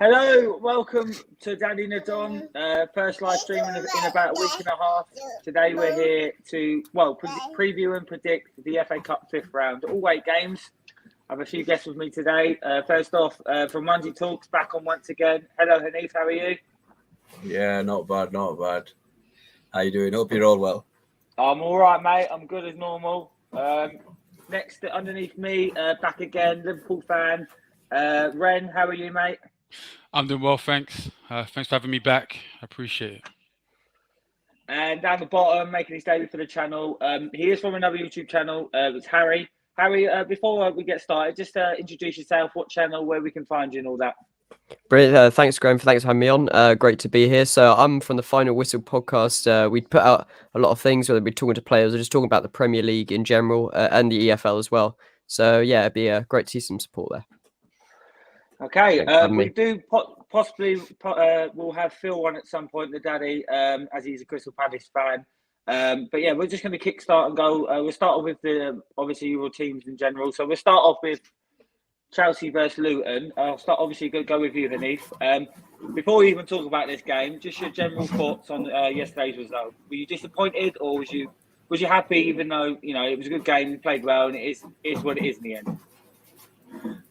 Hello, welcome to Daddy Nadon, first live stream in about a week and a half. Today we're here to, preview and predict the FA Cup 5th round. All 8 games. I have a few guests with me today. First off, from Monday Talks, back on once again. Hello, Hanif, how are you? Yeah, not bad. How you doing? Hope you're all well. I'm all right, mate. I'm good as normal. Next, underneath me, back again, Liverpool fan. Ren, how are you, mate? I'm doing well, thanks. Thanks for having me back. I appreciate it. And down the bottom, making his debut for the channel, he is from another YouTube channel. It's Harry. Harry, before we get started, just introduce yourself, what channel, where we can find you and all that. Brilliant. Thanks, Graham. Thanks for having me on. Great to be here. So I'm from the Final Whistle podcast. We put out a lot of things, whether we're talking to players or just talking about the Premier League in general and the EFL as well. So yeah, it'd be great to see some support there. Okay, we do possibly we'll have Phil on at some point, the daddy, as he's a Crystal Palace fan. But yeah, we're just going to kickstart and go. We'll start off with the obviously your teams in general. So we'll start off with Chelsea versus Luton. I'll start obviously go with you, Hanif. Before we even talk about this game, just your general thoughts on yesterday's result. Were you disappointed, or was you happy? Even though it was a good game, you played well, and it is what it is in the end.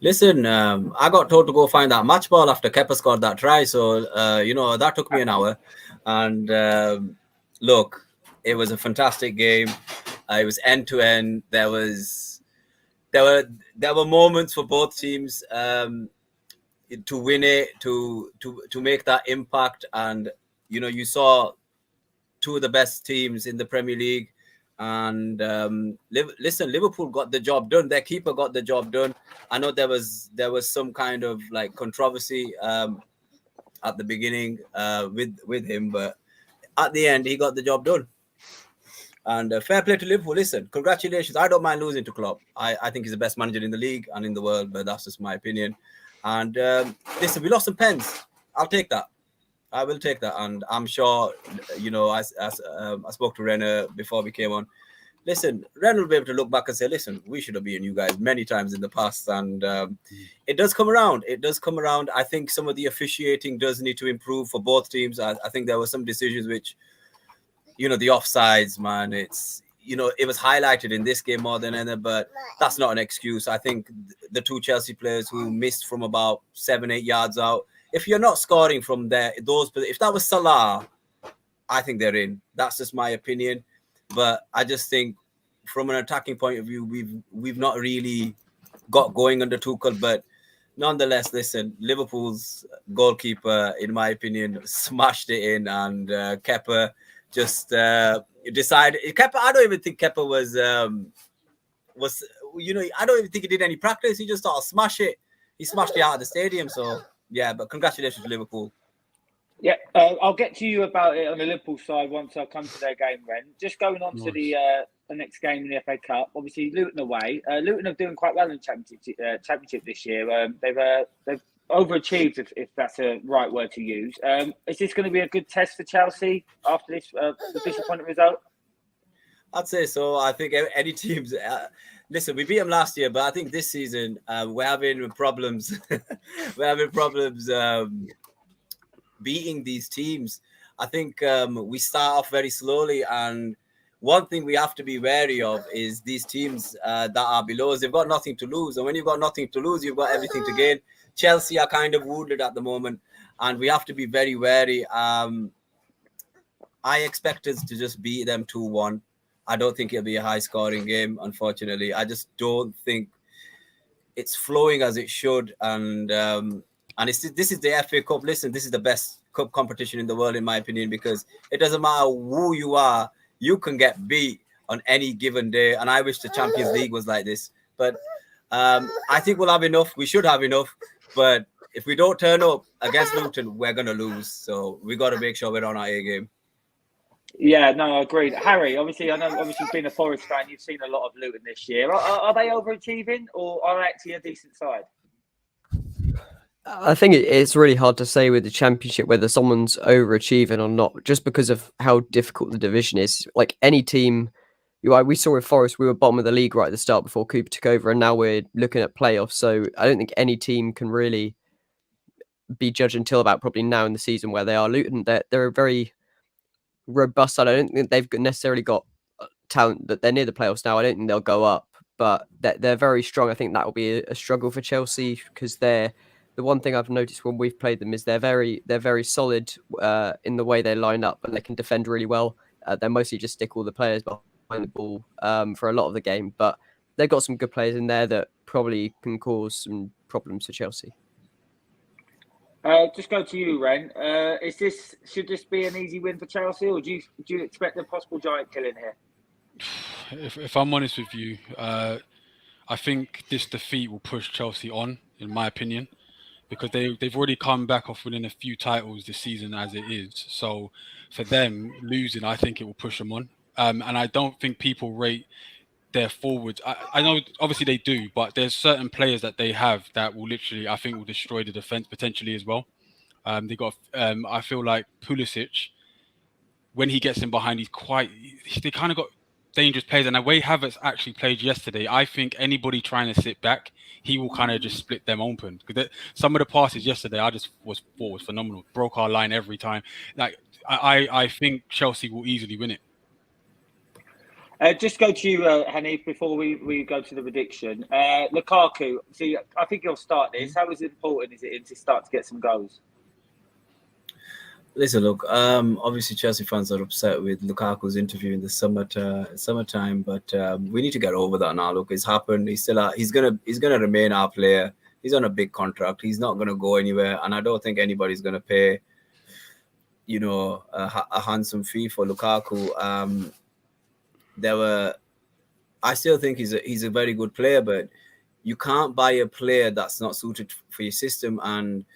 Listen, I got told to go find that match ball after Kepa scored that try. So, that took me an hour. And look, it was a fantastic game. It was end to end. There were moments for both teams to win it, to make that impact. And, you saw two of the best teams in the Premier League. And listen, Liverpool got the job done. Their keeper got the job done. I know there was some kind of like controversy at the beginning with him, but at the end he got the job done. And fair play to Liverpool. Listen, congratulations. I don't mind losing to Klopp. I think he's the best manager in the league and in the world, but that's just my opinion. And listen, we lost some pens. I'll take that. I will take that, and I'm sure, I spoke to Ren before we came on. Listen, Ren will be able to look back and say, listen, we should have beaten you guys many times in the past, and it does come around. I think some of the officiating does need to improve for both teams. I think there were some decisions which, the offsides, man, it's, it was highlighted in this game more than any, but that's not an excuse. I think the two Chelsea players who missed from about 7-8 yards out, if you're not scoring from there, if that was Salah, I think they're in. That's just my opinion. But I just think from an attacking point of view, we've not really got going under Tuchel. But nonetheless, listen, Liverpool's goalkeeper, in my opinion, smashed it in, and Kepa just decided. Kepa, I don't even think Kepa was. I don't even think he did any practice. He just thought, I'll smash it. He smashed it out of the stadium. So. Yeah, but congratulations to Liverpool. Yeah, I'll get to you about it on the Liverpool side once I come to their game, Ren. Just going on to the next game in the FA Cup. Obviously, Luton away. Luton are doing quite well in the championship this year. They've overachieved, if that's a right word to use. Is this going to be a good test for Chelsea after this disappointing result? I'd say so. I think any teams. Listen, we beat them last year, but I think this season we're having problems. We're having problems beating these teams. I think we start off very slowly, and one thing we have to be wary of is these teams that are below us. They've got nothing to lose, and when you've got nothing to lose, you've got everything to gain. Chelsea are kind of wounded at the moment, and we have to be very wary. I expect us to just beat them 2-1. I don't think it'll be a high-scoring game, unfortunately. I just don't think it's flowing as it should. And this is the FA Cup. Listen, this is the best cup competition in the world, in my opinion, because it doesn't matter who you are, you can get beat on any given day. And I wish the Champions League was like this. But I think we'll have enough. We should have enough. But if we don't turn up against Luton, we're going to lose. So we got to make sure we're on our A game. Yeah, no, I agree. Harry, obviously, being a Forest fan, you've seen a lot of Luton this year. Are they overachieving, or are they actually a decent side? I think it's really hard to say with the Championship whether someone's overachieving or not, just because of how difficult the division is. Like any team, we saw with Forest, we were bottom of the league right at the start before Cooper took over, and now we're looking at playoffs. So I don't think any team can really be judged until about probably now in the season where they are. Luton, they're a very robust side. I don't think they've necessarily got talent that they're near the playoffs now. I don't think they'll go up, but they're very strong. I think that will be a struggle for Chelsea because the one thing I've noticed when we've played them is they're very solid in the way they line up, and they can defend really well. They mostly just stick all the players behind the ball for a lot of the game, but they've got some good players in there that probably can cause some problems for Chelsea. Just go to you, Ren. Should this be an easy win for Chelsea, or do you expect a possible giant killing here? If I'm honest with you, I think this defeat will push Chelsea on, in my opinion, because they've already come back off winning a few titles this season as it is. So for them, losing, I think it will push them on. And I don't think people rate their forwards. I know obviously they do, but there's certain players that they have that will literally, I think, will destroy the defense potentially as well. They got, I feel like Pulisic, when he gets in behind, they kind of got dangerous players. And the way Havertz actually played yesterday, I think anybody trying to sit back, he will kind of just split them open. Because some of the passes yesterday, I just thought was phenomenal. Broke our line every time. Like I think Chelsea will easily win it. Just go to you, Hanif, before we go to the prediction. Lukaku, see, I think you'll start this. How important is it to start to get some goals? Listen, look, obviously Chelsea fans are upset with Lukaku's interview in the summertime, but we need to get over that now. Look, it's happened. He's gonna remain our player. He's on a big contract. He's not gonna go anywhere, and I don't think anybody's gonna pay, a handsome fee for Lukaku. I still think he's a very good player, but you can't buy a player that's not suited for your system. And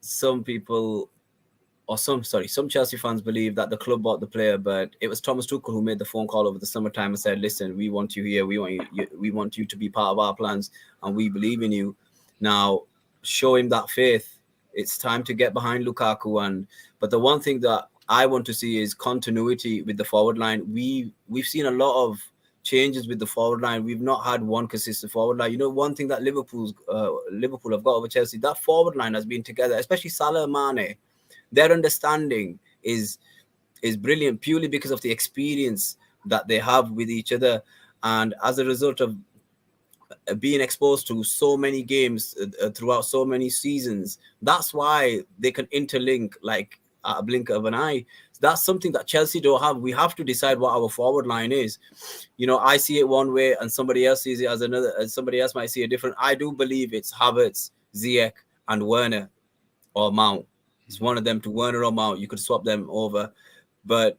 some Chelsea fans believe that the club bought the player, but it was Thomas Tuchel who made the phone call over the summertime and said, "Listen, we want you here. We want you to be part of our plans, and we believe in you." Now, show him that faith. It's time to get behind Lukaku. But the one thing that I want to see is continuity with the forward line. We've seen a lot of changes with the forward line. We've not had one consistent forward line. One thing that Liverpool have got over Chelsea, that forward line has been together, especially Salah and Mane. Their understanding is brilliant purely because of the experience that they have with each other, and as a result of being exposed to so many games throughout so many seasons, that's why they can interlink like a blink of an eye. That's something that Chelsea don't have. We have to decide what our forward line is. I see it one way and somebody else sees it as another, and somebody else might see it different. I do believe it's Havertz, Ziyech, and Werner or Mount. It's one of them, to Werner or Mount. You could swap them over. But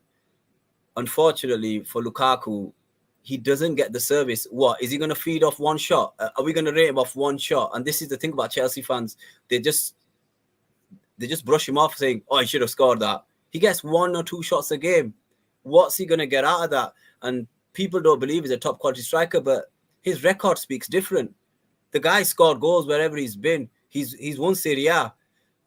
unfortunately for Lukaku, he doesn't get the service. What? Is he going to feed off one shot? Are we going to rate him off one shot? And this is the thing about Chelsea fans. They just brush him off saying, "Oh, he should have scored that." He gets 1 or 2 shots a game. What's he going to get out of that? And people don't believe he's a top quality striker, but his record speaks different. The guy scored goals wherever he's been. He's won Serie A.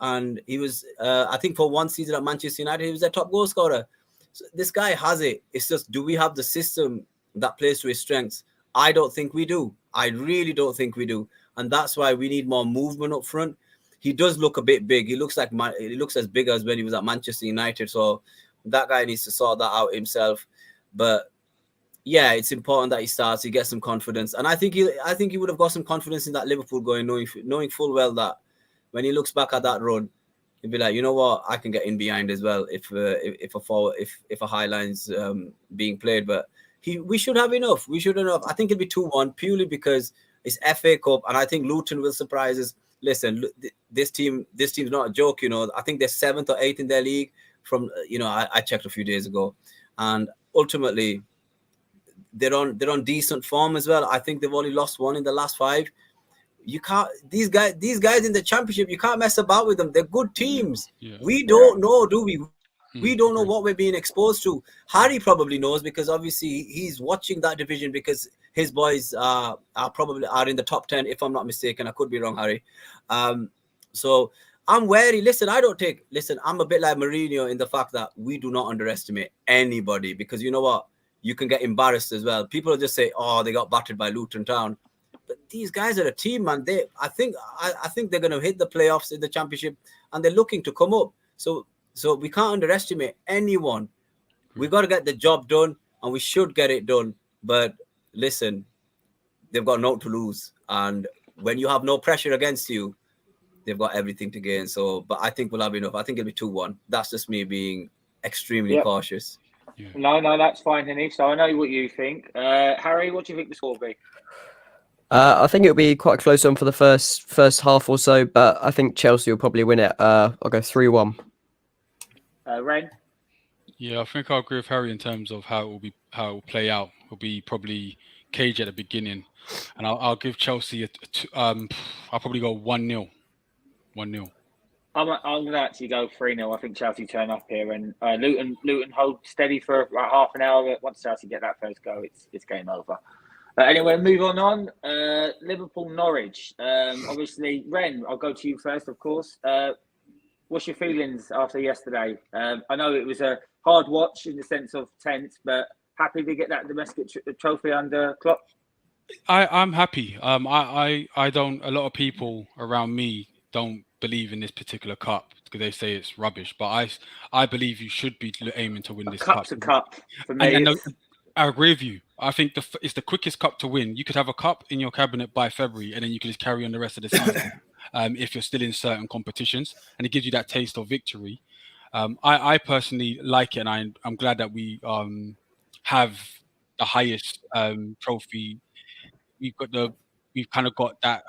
And he was, I think for one season at Manchester United, he was a top goal scorer. So this guy has it. It's just, do we have the system that plays to his strengths? I don't think we do. I really don't think we do. And that's why we need more movement up front. He does look a bit big. He looks as big as when he was at Manchester United. So that guy needs to sort that out himself. But yeah, it's important that he starts. He gets some confidence, and I think he would have got some confidence in that Liverpool going, knowing full well that when he looks back at that run, he'd be like, you know what, I can get in behind as well if a high line's being played. But we should have enough. We should have enough. I think it'll be 2-1 purely because it's FA Cup, and I think Luton will surprise us. Listen, this team's not a joke. I think they're 7th or 8th in their league. From I checked a few days ago, and ultimately they're on decent form as well. I think they've only lost 1 in the last 5. You can't. These guys in the Championship, you can't mess about with them. They're good teams. Yeah. We don't know, do we? We don't know what we're being exposed to. Harry probably knows because obviously he's watching that division because his boys are in the top 10, if I'm not mistaken. I could be wrong, Harry. So I'm wary. Listen, I'm a bit like Mourinho in the fact that we do not underestimate anybody, because you know what? You can get embarrassed as well. People will just say, "Oh, they got battered by Luton Town." But these guys are a team, man. I think they're going to hit the playoffs in the championship, and they're looking to come up. So we can't underestimate anyone. We got to get the job done, and we should get it done. But listen, they've got naught to lose, and when you have no pressure against you, they've got everything to gain. So, but I think we'll have enough. I think it'll be 2-1. That's just me being extremely cautious. Yeah. No, that's fine, Hanif. So I know what you think. Harry, what do you think the score will be? I think it'll be quite a close one for the first half or so, but I think Chelsea will probably win it. I'll go 3-1. Ren? Yeah, I think I'll agree with Harry in terms of how it will play out. It'll be probably cage at the beginning, and I'll give Chelsea I'll probably go 1-0. 1-0. I'm going to actually go 3-0. I think Chelsea turn up here, and Luton hold steady for like half an hour. But once Chelsea get that first goal, it's game over. Anyway, move on. Liverpool, Norwich. Obviously, Ren, I'll go to you first, of course. What's your feelings after yesterday? I know it was a hard watch in the sense of tense, but happy to get that domestic trophy under Klopp? I'm happy. I don't. A lot of people around me don't believe in this particular cup because they say it's rubbish. But I believe you should be aiming to win this cup. Cup's a cup for me. And I agree with you. I think it's the quickest cup to win. You could have a cup in your cabinet by February, and then you could just carry on the rest of the season if you're still in certain competitions, and it gives you that taste of victory. I personally like it, and I'm glad that we have the highest trophy. We've kind of got that.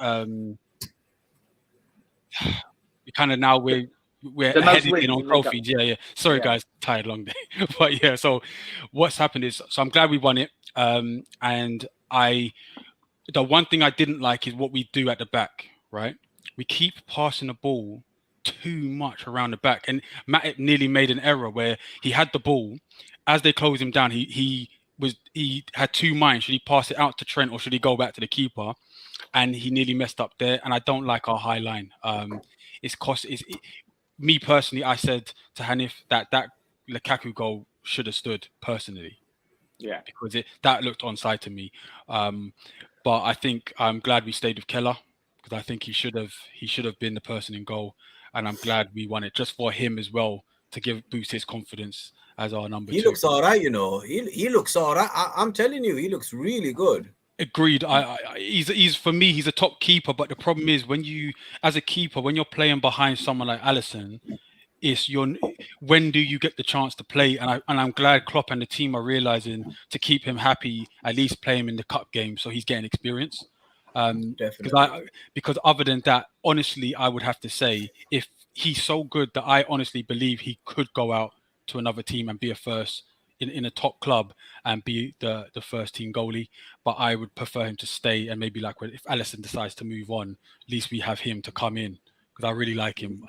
We kind of now we're headed in on trophies. Yeah. Sorry, guys, tired long day, but yeah. So what's happened is, I'm glad we won it. And the one thing I didn't like is what we do at the back. Right, we keep passing the ball too much around the back, and Matip nearly made an error where he had the ball as they closed him down. He had two minds: should he pass it out to Trent or should he go back to the keeper? And he nearly messed up there. And I don't like our high line. Me personally, I said to Hanif that Lukaku goal should have stood personally. Yeah, because that looked onside to me. But I think I'm glad we stayed with Keller, because I think he should have been the person in goal, and I'm glad we won it just for him as well, to boost his confidence as our number 2. He looks all right, He looks all right. I'm telling you, he looks really good. Agreed. He's for me, he's a top keeper. But the problem is, when you're playing behind someone like Alisson, when do you get the chance to play? And I'm glad Klopp and the team are realizing to keep him happy, at least play him in the cup game so he's getting experience. Definitely. Because other than that, honestly, I would have to say, if he's so good that I honestly believe he could go out to another team and be a first in a top club and be the first team goalie. But I would prefer him to stay, and maybe like if Alisson decides to move on, at least we have him to come in, because I really like him.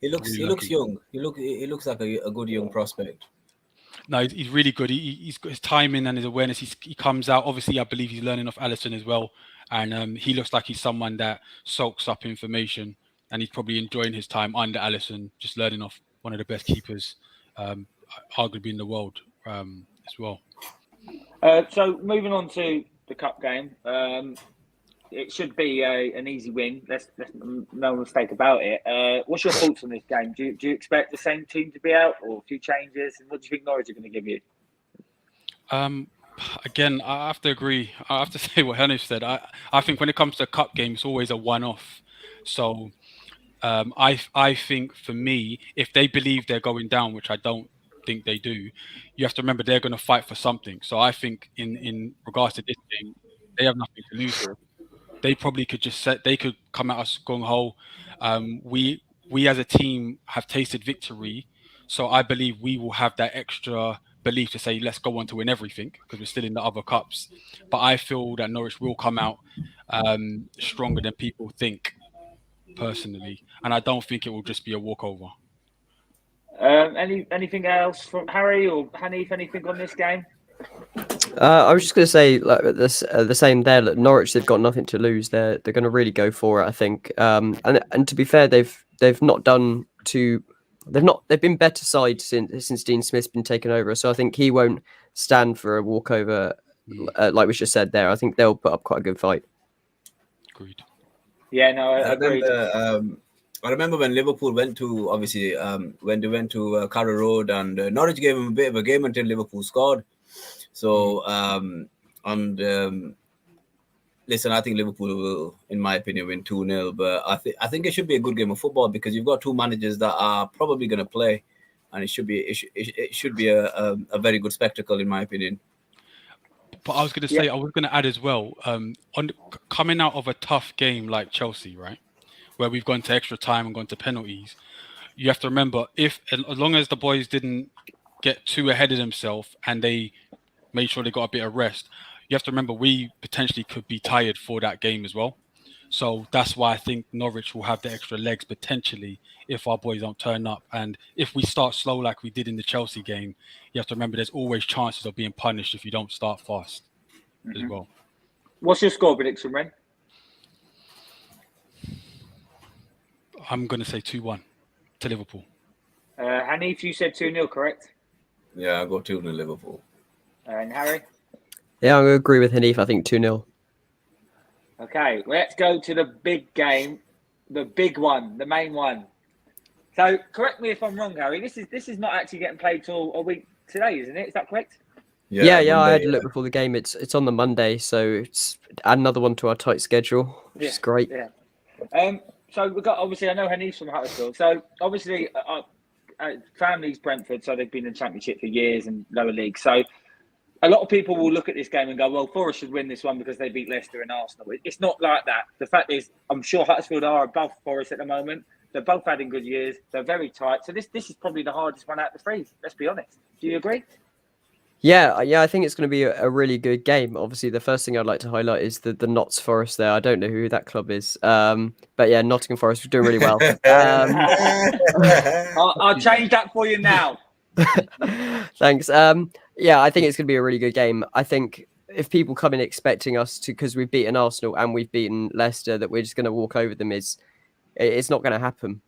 He looks young. He looks like a good young prospect. No, he's really good. He's got his timing and his awareness. He comes out. Obviously, I believe he's learning off Alisson as well, and he looks like he's someone that soaks up information, and he's probably enjoying his time under Alisson, just learning off one of the best keepers, arguably in the world as well. So moving on to the cup game, it should be an easy win. Let's no mistake about it. What's your thoughts on this game? Do you expect the same team to be out, or a few changes? And what do you think Norwich are going to give you? Again, I have to agree. I have to say what Hanif said. I think when it comes to a cup game, it's always a one-off. So I think for me, if they believe they're going down, which I don't think they do, you have to remember they're going to fight for something. So I think in regards to this game, they have nothing to lose here. They probably could they could come at us gung ho. We as a team have tasted victory, so I believe we will have that extra belief to say, let's go on to win everything, because we're still in the other cups. But I feel that Norwich will come out stronger than people think, personally, and I don't think it will just be a walkover. Anything else from Harry or Hanif? Anything on this game? I was just going to say, like this, the same there. Look, Norwich, they've got nothing to lose. They're going to really go for it, I think. And to be fair, they've not done too. They've been better side since Dean Smith's been taken over. So I think he won't stand for a walkover, like we just said there. I think they'll put up quite a good fight. Agreed. Yeah, no, agreed. I remember when Liverpool went to, obviously, when they went to Carrow Road, and Norwich gave them a bit of a game until Liverpool scored. So, listen, I think Liverpool will, in my opinion, win 2-0. But I think it should be a good game of football because you've got two managers that are probably going to play, and it should be a very good spectacle, in my opinion. But I was going to say, I was going to add as well, coming out of a tough game like Chelsea, right, where we've gone to extra time and gone to penalties, you have to remember, as long as the boys didn't get too ahead of themselves and they made sure they got a bit of rest, you have to remember we potentially could be tired for that game as well. So that's why I think Norwich will have the extra legs potentially if our boys don't turn up. And if we start slow like we did in the Chelsea game, you have to remember there's always chances of being punished if you don't start fast as well. What's your score prediction, Ren? I'm going to say 2-1 to Liverpool. Hanif, you said 2-0, correct? Yeah, I'll go 2-0 Liverpool. And Harry? Yeah, I'm going to agree with Hanif. I think 2-0. Okay, let's go to the big game, the big one, the main one. So, correct me if I'm wrong, Harry. This is not actually getting played till a week today, isn't it? Is that correct? Yeah. Monday, I had a look before the game. It's on the Monday, so it's add another one to our tight schedule, which is great. Yeah. So we've got, obviously, I know Hanif's from Huddersfield. So obviously, family's Brentford, so they've been in the Championship for years and lower league. So a lot of people will look at this game and go, well, Forest should win this one because they beat Leicester and Arsenal. It's not like that. The fact is, I'm sure Huddersfield are above Forest at the moment. They're both having good years. They're very tight. So this is probably the hardest one out of the three. Let's be honest. Do you agree? Yeah, I think it's going to be a really good game. Obviously, the first thing I'd like to highlight is the Notts Forest there. I don't know who that club is. But yeah, Nottingham Forest are doing really well. I'll change that for you now. Thanks. Yeah, I think it's going to be a really good game. I think if people come in expecting us to, because we've beaten Arsenal and we've beaten Leicester, that we're just going to walk over them, it's not going to happen.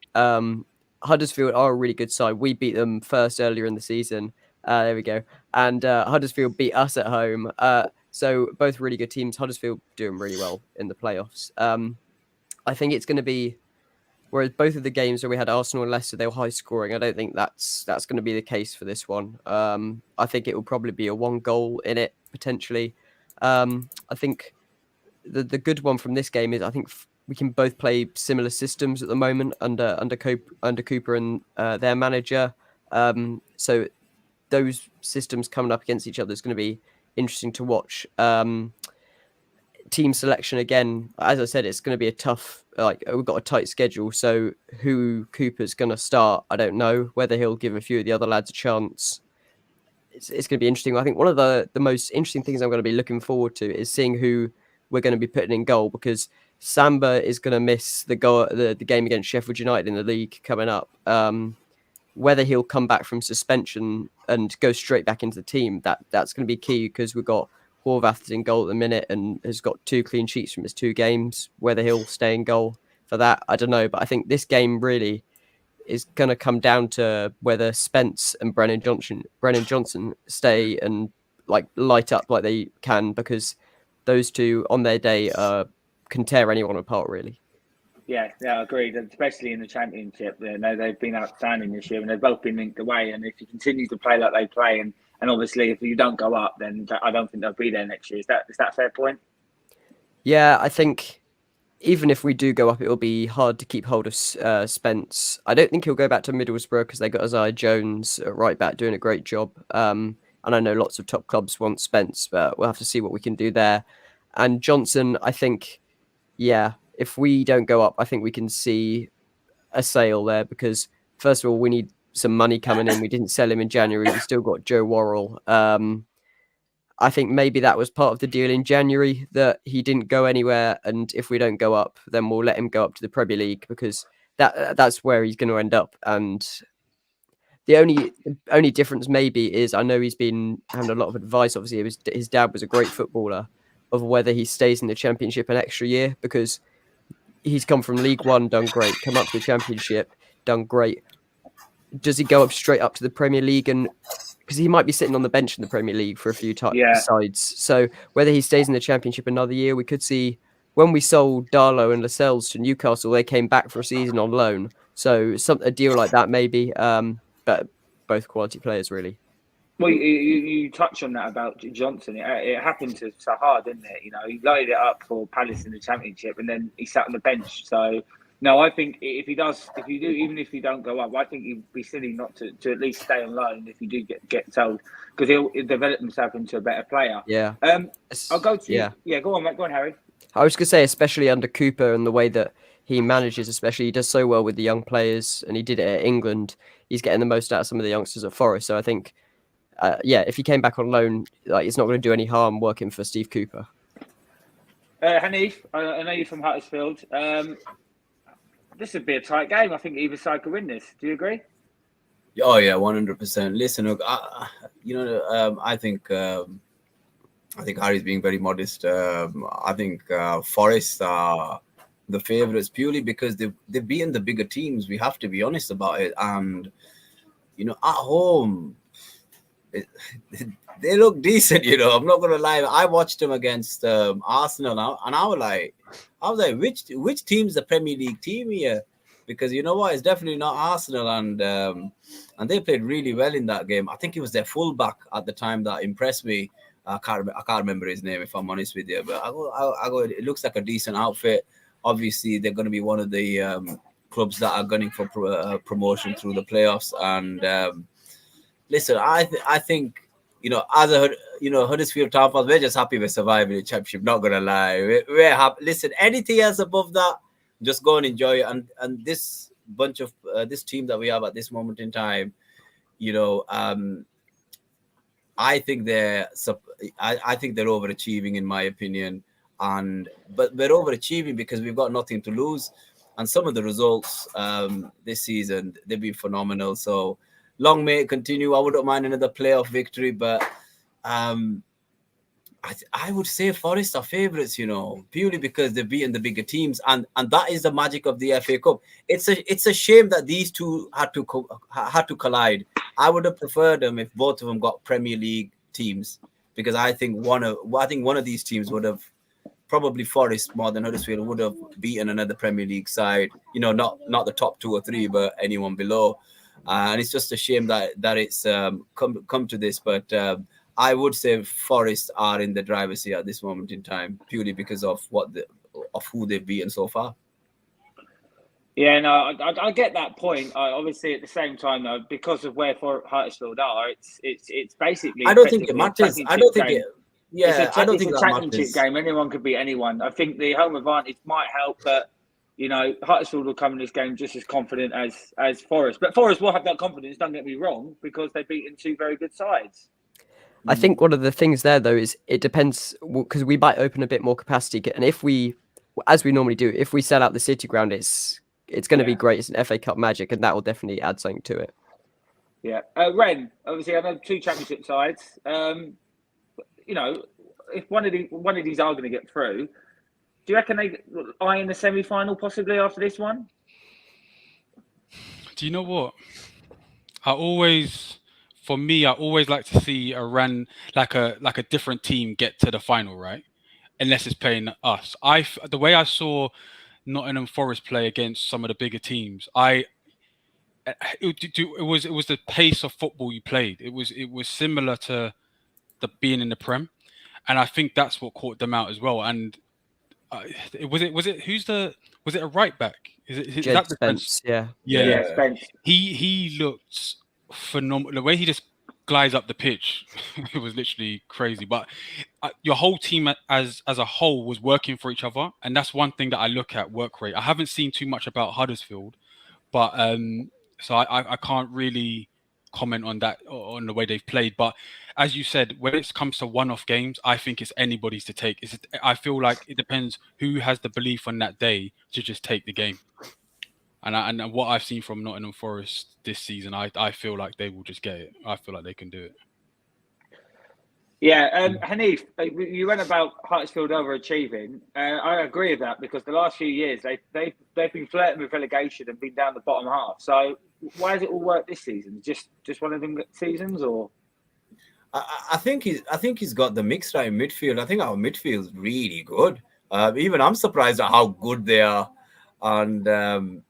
Huddersfield are a really good side. We beat them first earlier in the season. There we go. And Huddersfield beat us at home. So both really good teams. Huddersfield doing really well in the playoffs. I think it's going to be, whereas both of the games where we had Arsenal and Leicester, they were high scoring. I don't think that's going to be the case for this one. I think it will probably be a 1 goal in it, potentially. I think the good one from this game is I think we can both play similar systems at the moment under Cooper and their manager. So those systems coming up against each other is going to be interesting to watch. Team selection, again, as I said, it's going to be a tough, we've got a tight schedule. So who Cooper's going to start, I don't know. Whether he'll give a few of the other lads a chance, it's going to be interesting. I think one of the most interesting things I'm going to be looking forward to is seeing who we're going to be putting in goal, because Samba is going to miss the game against Sheffield United in the league coming up. Whether he'll come back from suspension and go straight back into the team, that's going to be key, because we've got Horvath in goal at the minute and has got 2 clean sheets from his 2 games. Whether he'll stay in goal for that, I don't know. But I think this game really is going to come down to whether Spence and Brennan Johnson stay and light up like they can, because those two on their day can tear anyone apart, really. Yeah, agreed. Especially in the Championship, they've been outstanding this year, and they've both been linked away. And if you continue to play like they play, and obviously if you don't go up, then I don't think they'll be there next year. Is that a fair point? Yeah, I think even if we do go up, it will be hard to keep hold of Spence. I don't think he'll go back to Middlesbrough because they got Isaiah Jones at right back doing a great job. And I know lots of top clubs want Spence, but we'll have to see what we can do there. And Johnson, I think, if we don't go up, I think we can see a sale there, because first of all, we need some money coming in. We didn't sell him in January. We still got Joe Worrell. I think maybe that was part of the deal in January, that he didn't go anywhere. And if we don't go up, then we'll let him go up to the Premier League, because that's where he's going to end up. And the only difference maybe is, I know he's been having a lot of advice. Obviously, his dad was a great footballer, of whether he stays in the Championship an extra year, because he's come from League One, done great, come up to the Championship, done great. Does he go up straight up to the Premier League? And because he might be sitting on the bench in the Premier League for a few sides. So whether he stays in the Championship another year, we could see when we sold Darlow and Lascelles to Newcastle, they came back for a season on loan. So a deal like that maybe, but both quality players really. Well, you touched on that about Johnson. It happened to Sahar, didn't it? You know, he loaded it up for Palace in the Championship, and then he sat on the bench. So, no, I think if you do, even if you don't go up, I think you'd be silly not to at least stay on loan if you do get sold, because he'll develop himself into a better player. Yeah. I'll go to yeah. Go on, mate. Go on, Harry. I was gonna say, especially under Cooper and the way that he manages, especially he does so well with the young players, and he did it at England. He's getting the most out of some of the youngsters at Forest. So I think. If he came back on loan, like it's not going to do any harm working for Steve Cooper. Hanif, I know you're from Huddersfield. This would be a tight game. I think either side could win this. Do you agree? Oh yeah, 100%. Listen, look, I think Harry's being very modest. I think Forest are the favourites purely because they've beaten the bigger teams. We have to be honest about it, and at home. They look decent, I'm not gonna lie. I watched them against Arsenal, and I was like, which team's the Premier League team here? Because you know what, it's definitely not Arsenal, and they played really well in that game. I think it was their fullback at the time that impressed me. I can't remember his name if I'm honest with you, but I go. It looks like a decent outfit. Obviously, they're going to be one of the clubs that are gunning for promotion through the playoffs, and. Listen, I think as a Huddersfield Town fans, we're just happy we're surviving the Championship. Not gonna lie, we're happy. Listen, anything else above that, just go and enjoy it. And this bunch of this team that we have at this moment in time, I think they're overachieving in my opinion. But we're overachieving because we've got nothing to lose, and some of the results this season they've been phenomenal. So. Long may it continue. I wouldn't mind another playoff victory, but I would say Forest are favourites, purely because they've beaten the bigger teams, and that is the magic of the FA Cup. It's a shame that these two had to collide. I would have preferred them if both of them got Premier League teams, because I think one of these teams would have probably Forest more than Huddersfield would have beaten another Premier League side. Not the top 2 or 3, but anyone below. And it's just a shame that it's come to this, but I would say Forest are in the driver's seat at this moment in time, purely because of who they've beaten so far. Yeah, no, I get that point. Obviously, at the same time, though, because of where Huddersfield are, it's basically. I don't think it matters. I don't think it. Yeah, I don't think it's a championship game. Anyone could beat anyone. I think the home advantage might help, but. Huddersfield will come in this game just as confident as Forest. But Forest will have that confidence, don't get me wrong, because they've beaten 2 very good sides. I think one of the things there, though, is it depends, because we might open a bit more capacity. And if we, as we normally do, if we sell out the City Ground, it's going to be great. It's an FA Cup magic, and that will definitely add something to it. Yeah. Ren, obviously, I know 2 championship sides. If one of these are going to get through, do you reckon they eye in the semi-final possibly after this one? Do you know what? I always like to see a run like a different team get to the final, right? Unless it's playing us. The way I saw Nottingham Forest play against some of the bigger teams, it was the pace of football you played. It was similar to the being in the Prem, and I think that's what caught them out as well. And was it a right back? Is that Spence? Yeah, Spence. He looked phenomenal. The way he just glides up the pitch, it was literally crazy. But your whole team as a whole was working for each other, and that's one thing that I look at, work rate. I haven't seen too much about Huddersfield, but so I can't really comment on that, on the way they've played. But as you said, when it comes to one-off games, I think it's anybody's to take. I feel like it depends who has the belief on that day to just take the game. And what I've seen from Nottingham Forest this season, I feel like they will just get it. I feel like they can do it. Yeah, Hanif, you went about Huddersfield overachieving. I agree with that, because the last few years they've been flirting with relegation and been down the bottom half. So why has it all worked this season? Just one of them seasons, or? I think he's got the mix right in midfield. I think our midfield's really good. Even I'm surprised at how good they are. And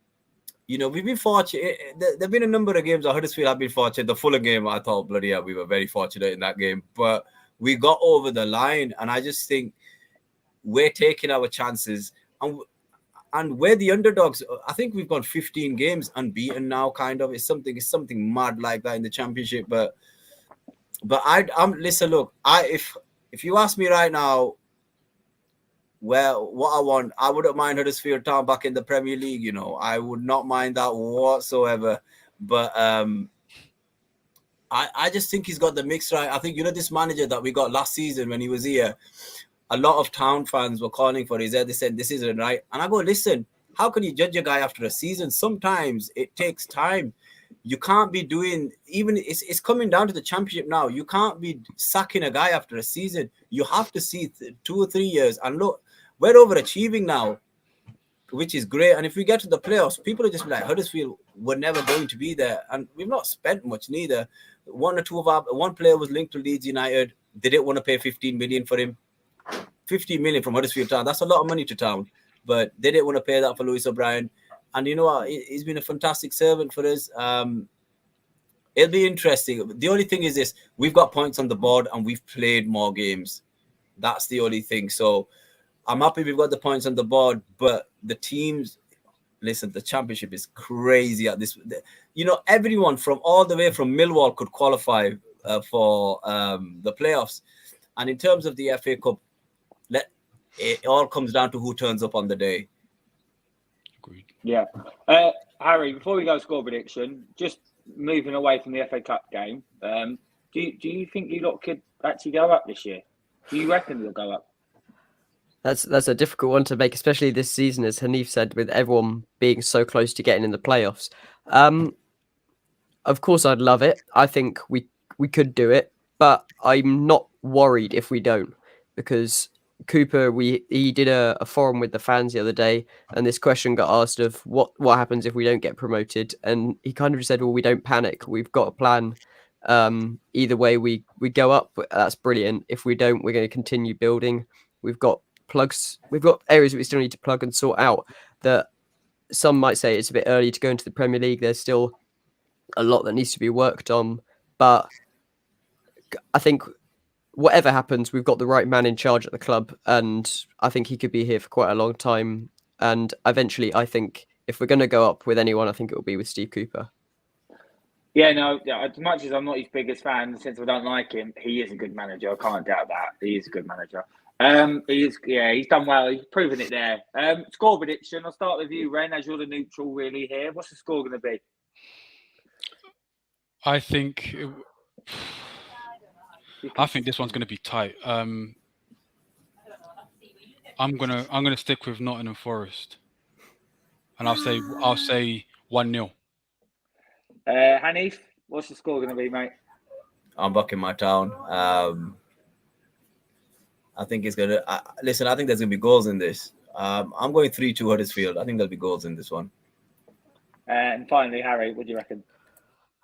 we've been fortunate. There've been a number of games at Huddersfield have been fortunate. The Fulham game, I thought, bloody hell, we were very fortunate in that game. But we got over the line, and I just think we're taking our chances. And we're the underdogs. I think we've gone 15 games unbeaten now, kind of. It's something mad like that in the Championship. But listen, look, if you ask me right now, well, what I want, I wouldn't mind Huddersfield Town back in the Premier League. I would not mind that whatsoever. But I just think he's got the mix right. I think this manager that we got last season when he was here, a lot of Town fans were calling for his head. They said this isn't right, and I go, listen, how can you judge a guy after a season? Sometimes it takes time. You can't be doing, even it's coming down to the Championship now. You can't be sacking a guy after a season. You have to see 2 or 3 years. And look, we're overachieving now, which is great. And if we get to the playoffs, people are just like, Huddersfield were never going to be there. And we've not spent much neither. One player was linked to Leeds United. They didn't want to pay 15 million for him. 15 million from Huddersfield Town. That's a lot of money to Town. But they didn't want to pay that for Lewis O'Brien. And you know what? He's been a fantastic servant for us. It'll be interesting. The only thing is this: we've got points on the board and we've played more games. That's the only thing. So I'm happy we've got the points on the board, but the teams, listen, the Championship is crazy at this. Everyone from all the way from Millwall could qualify for the playoffs. And in terms of the FA Cup, it all comes down to who turns up on the day. Agreed. Yeah. Harry, before we go score prediction, just moving away from the FA Cup game, do you think you lot could actually go up this year? Do you reckon you'll go up? That's a difficult one to make, especially this season, as Hanif said, with everyone being so close to getting in the playoffs. Of course, I'd love it. I think we could do it, but I'm not worried if we don't, because Cooper, he did a forum with the fans the other day, and this question got asked of what happens if we don't get promoted, and he kind of just said, well, we don't panic. We've got a plan. Either way, we go up. That's brilliant. If we don't, we're going to continue building. We've got areas that we still need to plug and sort out. That some might say it's a bit early to go into the Premier League. There's still a lot that needs to be worked on, but I think whatever happens, we've got the right man in charge at the club, and I think he could be here for quite a long time. And eventually, I think if we're going to go up with anyone, I think it will be with Steve Cooper. Yeah, no, as much as I'm not his biggest fan, since I don't like him, he is a good manager. I can't doubt that. He is a good manager. He's done well. He's proven it there. Score prediction. I'll start with you, Ren, as you're the neutral really here. What's the score going to be? I think this one's going to be tight. I'm gonna stick with Nottingham Forest, and I'll say 1-0. Hanif, what's the score going to be, mate? I'm backing my Town. I think it's gonna. Listen, I think there's gonna be goals in this. I'm going 3-2 Huddersfield. I think there'll be goals in this one. And finally, Harry, what do you reckon?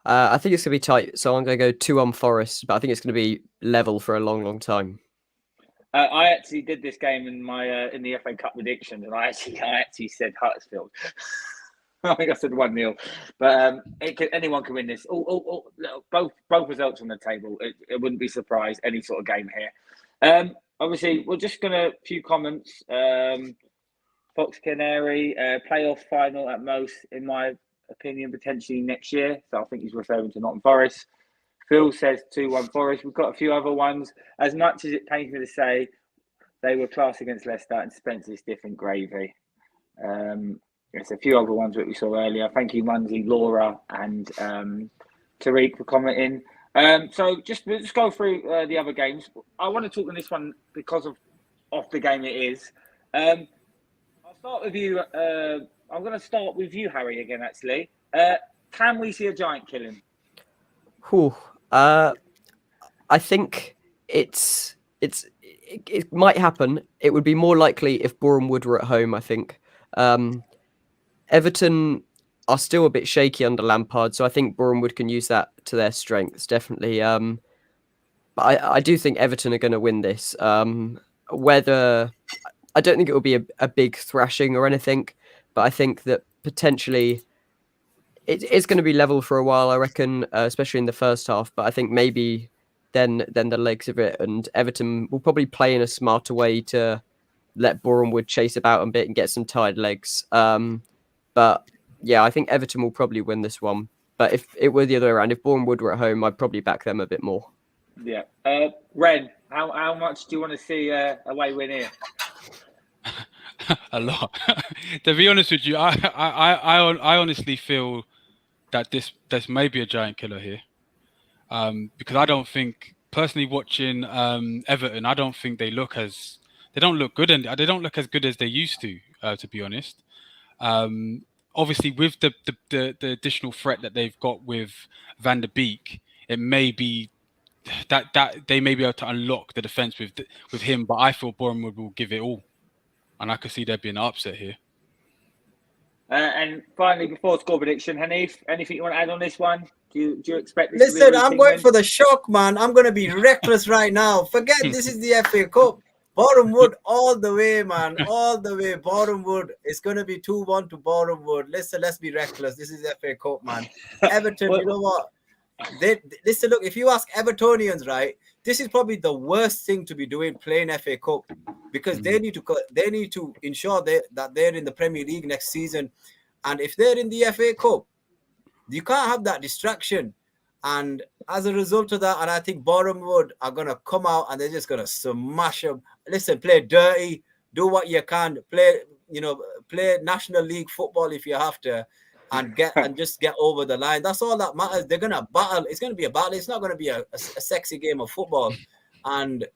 I think it's going to be tight, so I'm going to go 2-1 Forest, but I think it's going to be level for a long, long time. I actually did this game in my in the FA Cup predictions, and I actually said Huddersfield. I think I said 1-0, but anyone can win this. Both results on the table. It wouldn't be surprised any sort of game here. Obviously, we're just going to few comments. Fox Canary playoff final at most, in my opinion, potentially next year. So I think he's referring to Nottingham Forest. Phil says 2-1 Forest. We've got a few other ones. As much as it pains me to say, they were class against Leicester and Spencer's different gravy. There's a few other ones that we saw earlier. Thank you, Munzi, Laura, and Tariq for commenting. So let's go through the other games. I want to talk on this one because of the game it is. I'll start with you. I'm going to start with you, Harry, again, actually. Can we see a giant killing? I think it might happen. It would be more likely if Boreham Wood were at home, I think. Everton are still a bit shaky under Lampard, so I think Boreham Wood can use that to their strengths, definitely. But I do think Everton are going to win this. Whether I don't think it will be a big thrashing or anything, but I think that potentially it's going to be level for a while, I reckon, especially in the first half. But I think maybe then the legs of it, and Everton will probably play in a smarter way to let Boreham Wood chase about a bit and get some tired legs. But yeah, I think Everton will probably win this one. But if it were the other way around, if Boreham Wood were at home, I'd probably back them a bit more. Yeah. Ren, how much do you want to see away win here? A lot. To be honest with you, I honestly feel that this may be a giant killer here, because I don't think, personally, watching Everton, I don't think they don't look good, and they don't look as good as they used to be honest. Obviously, with the additional threat that they've got with Van der Beek, it may be that they may be able to unlock the defense with him. But I feel Bournemouth will give it all, and I could see there being an upset here. And finally, before score prediction, Hanif, anything you want to add on this one? Do you expect this? Listen, I'm going for the shock, man. I'm going to be reckless right now. Forget this is the FA Cup. Boreham Wood all the way, man. All the way. Boreham Wood. It's going to be 2-1 to Boreham Wood. Listen, let's be reckless. This is FA Cup, man. Everton, you know what? Listen, look, if you ask Evertonians, right, this is probably the worst thing to be doing, playing FA Cup, because they need to ensure that they're in the Premier League next season. And if they're in the FA Cup, you can't have that distraction. And as a result of that, and I think Boreham Wood are going to come out and they're just going to smash them. Listen, play dirty, do what you can, play National League football if you have to, and just get over the line. That's all that matters. They're going to battle. It's going to be a battle. It's not going to be a sexy game of football. And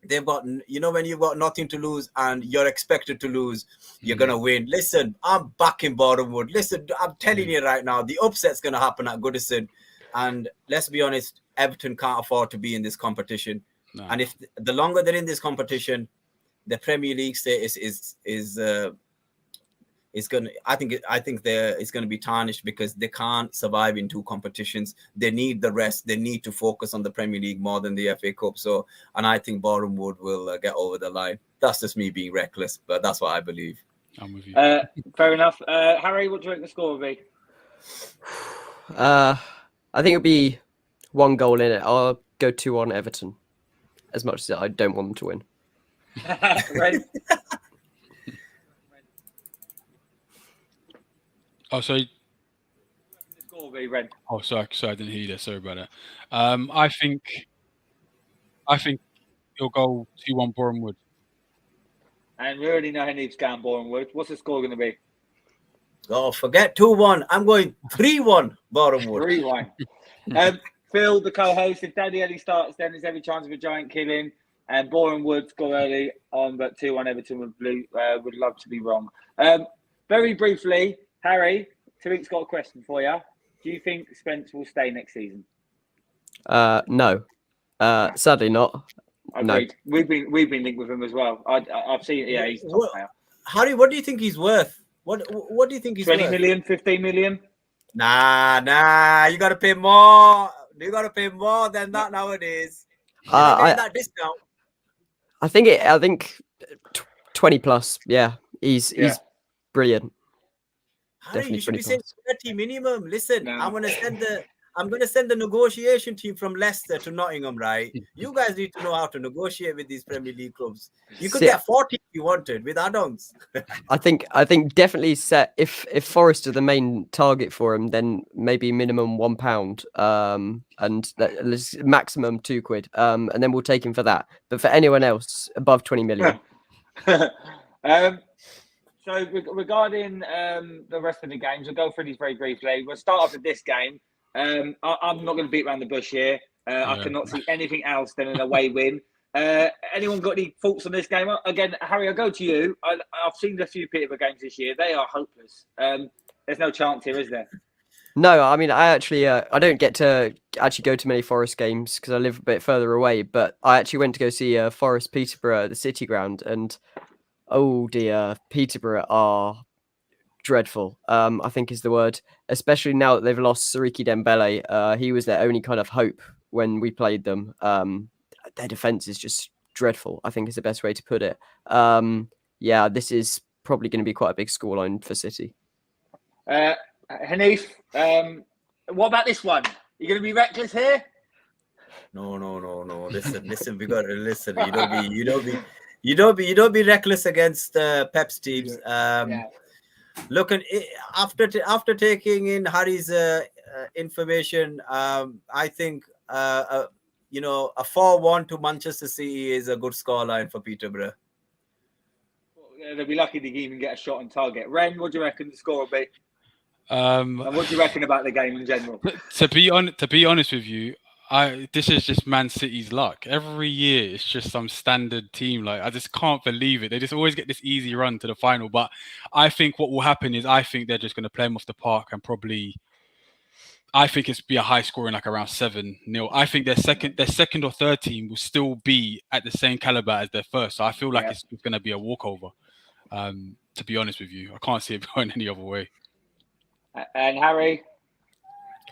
they've got, when you've got nothing to lose and you're expected to lose, you're going to win. Listen, I'm backing Boreham Wood. Listen, I'm telling you right now, the upset's going to happen at Goodison. And let's be honest, Everton can't afford to be in this competition. No. And if the longer they're in this competition, the Premier League status is going to, I think it's going to be tarnished, because they can't survive in two competitions. They need the rest. They need to focus on the Premier League more than the FA Cup. So, and I think Boreham Wood will get over the line. That's just me being reckless, but that's what I believe. I'm with you. Fair enough. Harry, what do you think the score will be? I think it'll be 1 goal in it. I'll go 2-1 Everton, as much as I don't want them to win. Right. Oh, sorry. The score will be Red. Oh, sorry, I didn't hear you there. Sorry about that. I think you'll go 2-1 Boreham Wood. And we already know Hanif's going Boreham Wood. What's the score going to be? Oh, forget 2-1. I'm going 3-1 Boreham Wood. 3-1. Phil, the co-host, if Daddy Eddie starts, then there's every chance of a giant killing. And Boreham Wood score early on, but 2-1 Everton would love to be wrong. Very briefly, Harry, Tariq's got a question for you. Do you think Spence will stay next season? No. Sadly not. Agreed. No. We've been linked with him as well. I've seen it. Yeah, he's top player. Harry, what do you think he's worth? What do you think he's 20 worth? 20 million, 15 million? Nah. You got to pay more. You got to pay more than that nowadays. That discount. I think 20 plus. Yeah, he's brilliant. Harry, you should be saying 30 minimum. Listen, no. I'm gonna send the negotiation team from Leicester to Nottingham, right? You guys need to know how to negotiate with these Premier League clubs. You could get 40 if you wanted with add-ons. I think definitely set if Forest are the main target for him, then maybe minimum £1, and maximum £2, and then we'll take him for that. But for anyone else above 20 million. So regarding the rest of the games, we'll go through these very briefly. We'll start off with this game. I'm not going to beat around the bush here. I cannot see anything else than an away win. Anyone got any thoughts on this game? Again, Harry, I'll go to you. I've seen a few Peterborough games this year. They are hopeless. There's no chance here, is there? No, I mean, I actually I don't get to actually go to many Forest games because I live a bit further away. But I actually went to go see Forest Peterborough at the City Ground, and oh dear, Peterborough are dreadful, I think is the word, especially now that they've lost Sariki Dembele. He was their only kind of hope when we played them. Their defense is just dreadful, I think is the best way to put it. Yeah, this is probably going to be quite a big scoreline for City. Hanif, what about this one? You going to be reckless here? No. Listen. We got to listen. You don't be reckless against Pep's teams. Look, after taking in Harry's information, I think a 4-1 to Manchester City is a good scoreline for Peterborough. They'll be lucky to even get a shot on target. Ren, what do you reckon the score will be? And what do you reckon about the game in general? To be honest with you, this is just Man City's luck. Every year, it's just some standard team. Like, I just can't believe it. They just always get this easy run to the final. But I think what will happen is I think they're just going to play them off the park and probably. I think it's be a high scoring, like around 7-0. I think their second or third team will still be at the same caliber as their first. So I feel like it's going to be a walkover. To be honest with you, I can't see it going any other way. And Harry,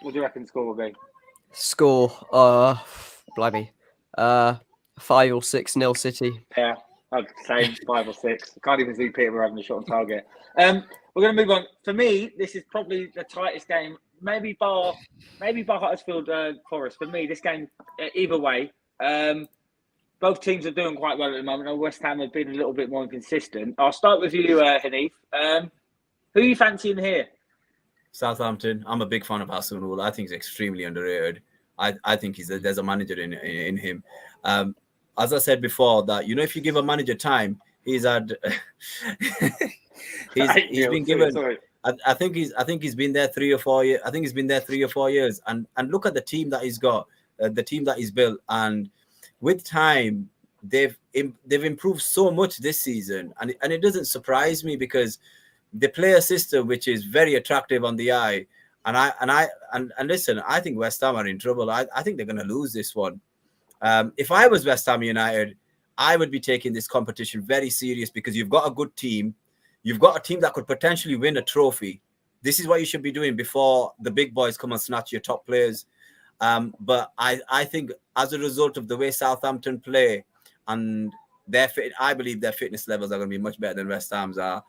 what do you reckon the score will be? Score, blimey, 5 or 6-0 City. Yeah, same 5 or 6. I can't even see Peterborough having a shot on target. We're going to move on. For me, this is probably the tightest game. Maybe bar Huddersfield Forest. For me, this game, either way, both teams are doing quite well at the moment. West Ham have been a little bit more inconsistent. I'll start with you, Hanif. Who are you fancying here? Southampton. I'm a big fan of Hasenhuttl. I think he's extremely underrated. I think there's a manager in him. As I said before, that if you give a manager time, he's been given. Sorry. I think he's been there 3 or 4 years. I think he's been there 3 or 4 years. And look at the team that he's got, the team that he's built, and with time they've improved so much this season, and it doesn't surprise me because they play a system which is very attractive on the eye. And listen, I think West Ham are in trouble. I think they're going to lose this one. If I was West Ham United, I would be taking this competition very serious because you've got a good team. You've got a team that could potentially win a trophy. This is what you should be doing before the big boys come and snatch your top players. But I think as a result of the way Southampton play and I believe their fitness levels are going to be much better than West Ham's are.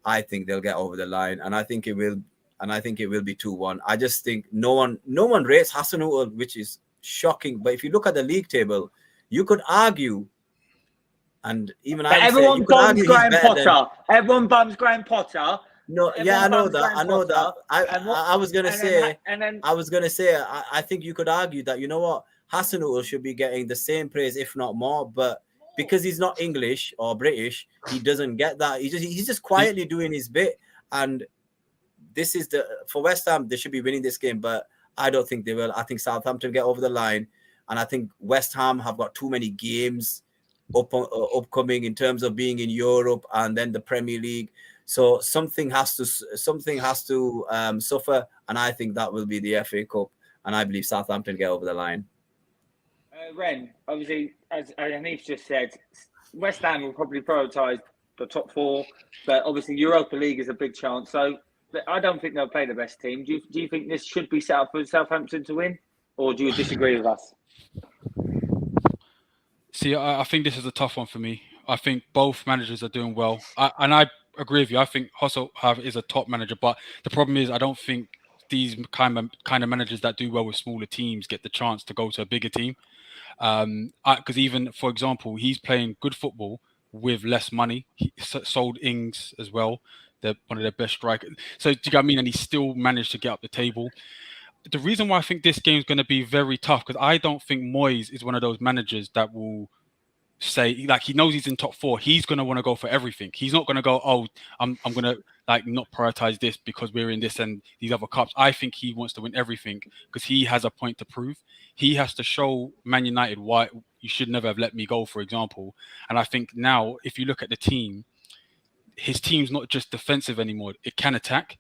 I think they'll get over the line, and I think it will be 2-1. I just think no one rates Hasenhuttl, which is shocking. But if you look at the league table, you could argue, and even everyone bums Graham Potter. Everyone bums Graham Potter. No, yeah, I know that. I was gonna say, I think you could argue that Hasenhuttl should be getting the same praise, if not more, but because he's not English or British, he doesn't get that. He's just quietly doing his bit. And this is for West Ham, they should be winning this game, but I don't think they will. I think Southampton get over the line, and I think West Ham have got too many games upcoming in terms of being in Europe and then the Premier League. So something has to suffer, and I think that will be the FA Cup, and I believe Southampton get over the line. Ren, obviously, as Hanif just said, West Ham will probably prioritise the top 4, but obviously Europa League is a big chance. So I don't think they'll play the best team. Do you think this should be set up for Southampton to win, or do you disagree with us? See, I think this is a tough one for me. I think both managers are doing well, and I agree with you. I think Hasenhuttl is a top manager, but the problem is I don't think these kind of managers that do well with smaller teams get the chance to go to a bigger team. Because even, for example, he's playing good football with less money. He sold Ings as well. They're one of their best strikers. So do you know what I mean? And he still managed to get up the table. The reason why I think this game is going to be very tough, because I don't think Moyes is one of those managers that will say, like, he knows he's in top 4. He's going to want to go for everything. He's not going to go, I'm going to not prioritize this because we're in this and these other cups. I think he wants to win everything because he has a point to prove. He has to show Man United why you should never have let me go, for example. And I think now, if you look at the team, his team's not just defensive anymore. It can attack.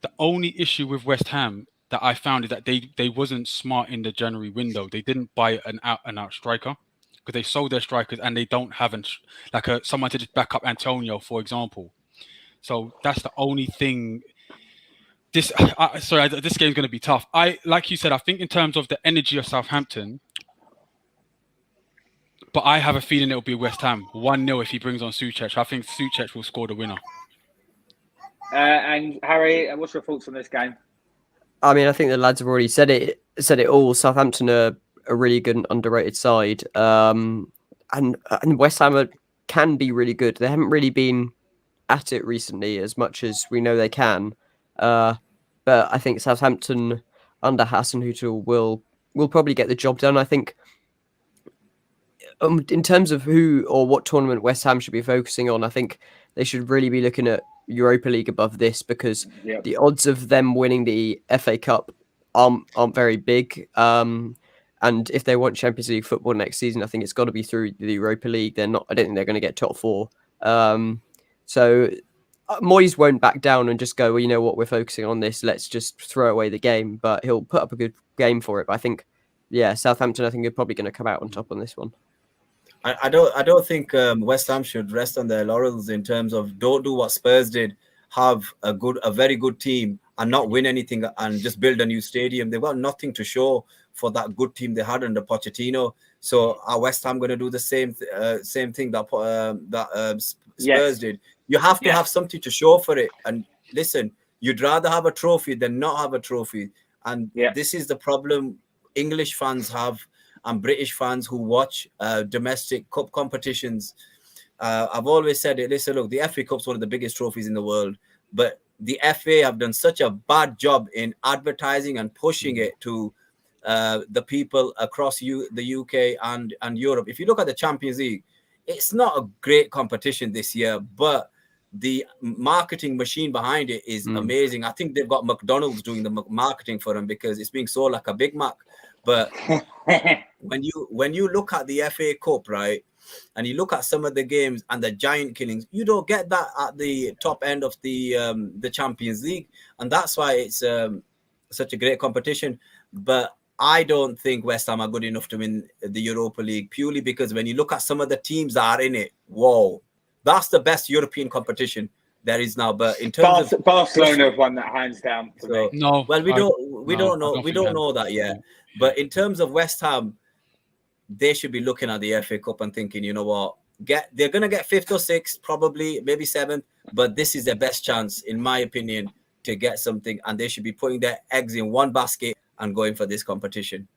The only issue with West Ham that I found is that they wasn't smart in the January window. They didn't buy an out striker because they sold their strikers and they don't have someone to just back up Antonio, for example. So that's the only thing. This game's going to be tough. Like you said, I think in terms of the energy of Southampton, But I have a feeling it'll be West Ham 1-0 if he brings on Souček. I think Souček will score the winner. And Harry, what's your thoughts on this game? I mean, I think the lads have already said it all. Southampton are a really good and underrated side, and West Ham can be really good. They haven't really been at it recently as much as we know they can, but I think Southampton under Hasenhüttl will probably get the job done. I think in terms of who or what tournament West Ham should be focusing on, I think they should really be looking at Europa League above this, because the odds of them winning the FA Cup aren't very big. And if they want Champions League football next season, I think it's got to be through the Europa League. I don't think they're going to get top four. So Moyes won't back down and just go, well, you know what, we're focusing on this. Let's just throw away the game. But he'll put up a good game for it. But I think, Southampton, I think, are probably going to come out on top on this one. I don't think West Ham should rest on their laurels in terms of don't do what Spurs did, have a very good team and not win anything and just build a new stadium. They've got nothing to show for that good team they had under Pochettino. So are West Ham going to do the same thing that Spurs did? You have to have something to show for it. And listen, you'd rather have a trophy than not have a trophy. And this is the problem English fans have and British fans who watch domestic cup competitions. I've always said it. Listen, look, the FA Cup's one of the biggest trophies in the world, but the FA have done such a bad job in advertising and pushing it to the people across the UK and Europe. If you look at the Champions League, it's not a great competition this year, but the marketing machine behind it is amazing. I think they've got McDonald's doing the marketing for them because it's being sold like a Big Mac. But when you look at the FA Cup, right, and you look at some of the games and the giant killings, you don't get that at the top end of the Champions League, and that's why it's such a great competition. But I don't think West Ham are good enough to win the Europa League, purely because when you look at some of the teams that are in it, whoa, that's the best European competition there is now. But in terms of Barcelona have won that hands down. So, no, well, we don't know that yet. But in terms of West Ham, they should be looking at the FA Cup and thinking, you know what, they're going to get 5th or 6th, probably, maybe 7th. But this is their best chance, in my opinion, to get something. And they should be putting their eggs in one basket and going for this competition.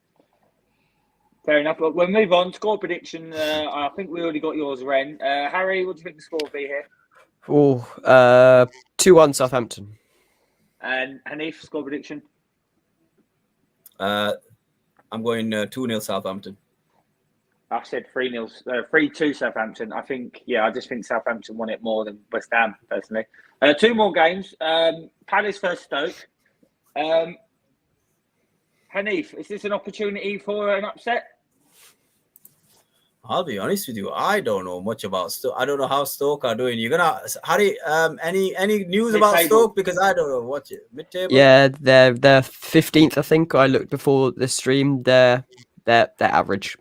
Fair enough. We'll move on. Score prediction. I think we already got yours, Ren. Harry, what do you think the score will be here? 2-1 Southampton. And Hanif, score prediction? I'm going 2-0 Southampton. I said 3-2 Southampton. I just think Southampton won it more than West Ham, personally. 2 more games. Palace versus Stoke. Hanif, is this an opportunity for an upset? I'll be honest with you. I don't know much about Stoke. I don't know how Stoke are doing. You're gonna, Harry, any news about Stoke? Because I don't know. Watch it. Mid-table. Yeah, they're 15th. I think I looked before the stream. They're average.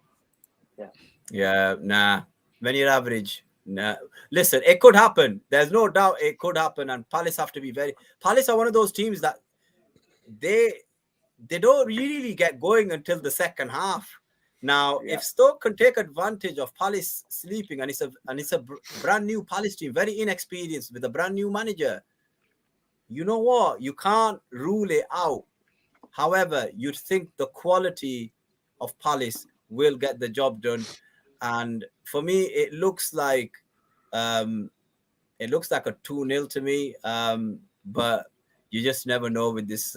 Yeah, nah. When you're average, nah. Listen, it could happen. There's no doubt it could happen. And Palace have to be Palace are one of those teams that they don't really get going until the second half. Now, if Stoke can take advantage of Palace sleeping, and it's a brand new Palace team, very inexperienced with a brand new manager, you know what? You can't rule it out. However, you'd think the quality of Palace will get the job done, and for me, it looks like a 2-0 to me. But you just never know with this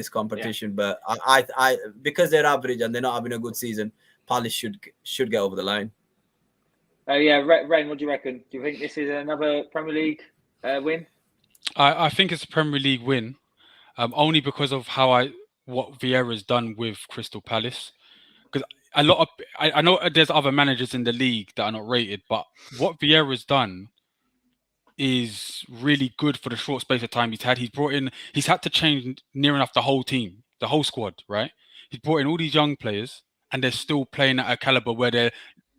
competition. But I because they're average and they're not having a good season, Palace should get over the line. Ren, what do you reckon? Do you think this is another Premier League win? I think it's a Premier League win, only because of what Vieira's done with Crystal Palace. Because I know there's other managers in the league that are not rated, but what Vieira's done is really good for the short space of time he's had. He's had to change near enough the whole team, the whole squad, right? He's brought in all these young players and they're still playing at a caliber where they're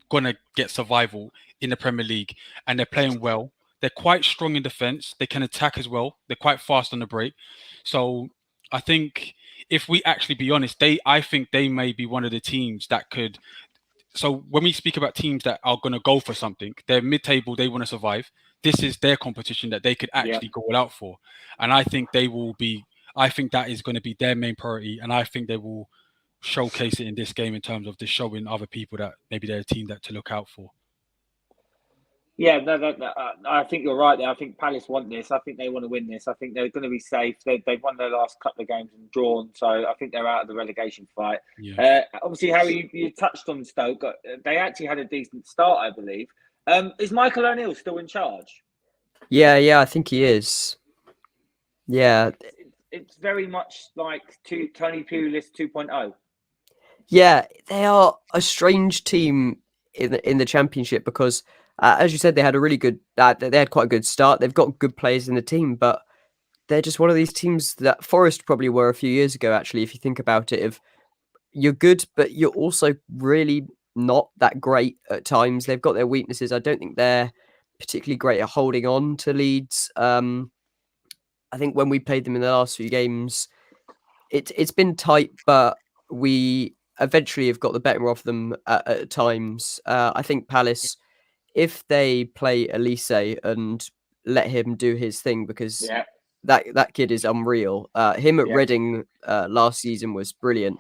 going to get survival in the Premier League, and they're playing well. They're quite strong in defense. They can attack as well. They're quite fast on the break. So I think if we actually be honest, I think they may be one of the teams that could So when we speak about teams that are going to go for something, they're mid-table, they want to survive. This is their competition that they could actually go all out for. And I think I think that is going to be their main priority. And I think they will showcase it in this game in terms of just showing other people that maybe they're a team that to look out for. Yeah, no, I think you're right there. I think Palace want this. I think they want to win this. I think they're going to be safe. They've won their last couple of games and drawn, so I think they're out of the relegation fight. Yeah. Obviously, Harry, you touched on Stoke. They actually had a decent start, I believe. Is Michael O'Neill still in charge? Yeah, I think he is. Yeah. It's very much like Tony Pulis 2.0. Yeah, they are a strange team in the Championship because, as you said, they had a really good. They had quite a good start. They've got good players in the team, but they're just one of these teams that Forest probably were a few years ago. Actually, if you think about it, if you're good, but you're also really not that great at times. They've got their weaknesses. I don't think they're particularly great at holding on to leads. I think when we played them in the last few games, it's been tight, but we eventually have got the better of them at times. I think Palace, if they play Elise and let him do his thing, because that kid is unreal. Him at Reading last season was brilliant.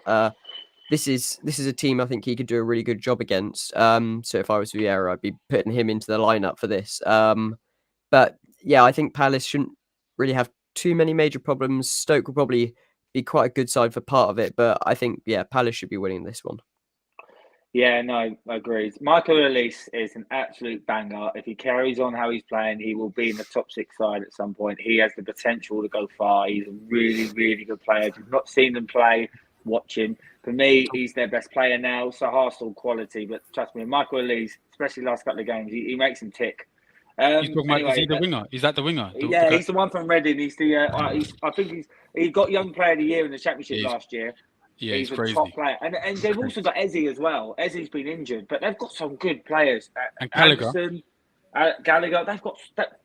This is a team I think he could do a really good job against. So if I was Vieira, I'd be putting him into the lineup for this. But yeah, I think Palace shouldn't really have too many major problems. Stoke will probably be quite a good side for part of it, but I think Palace should be winning this one. Yeah, no, agreed. Michael Elise is an absolute banger. If he carries on how he's playing, he will be in the top 6 side at some point. He has the potential to go far. He's a really, really good player. If you've not seen them play, watch him. For me, he's their best player now. So Arsenal quality, but trust me, Michael Elise, especially last couple of games, he makes him tick. He's talking about, is he the winger? Is that the winger? He's the one from Reading. He's the. I think he got Young Player of the Year in the Championship last year. Yeah, he's a top player, and they've also got Eze as well. Eze's been injured, but they've got some good players. And Gallagher, they've got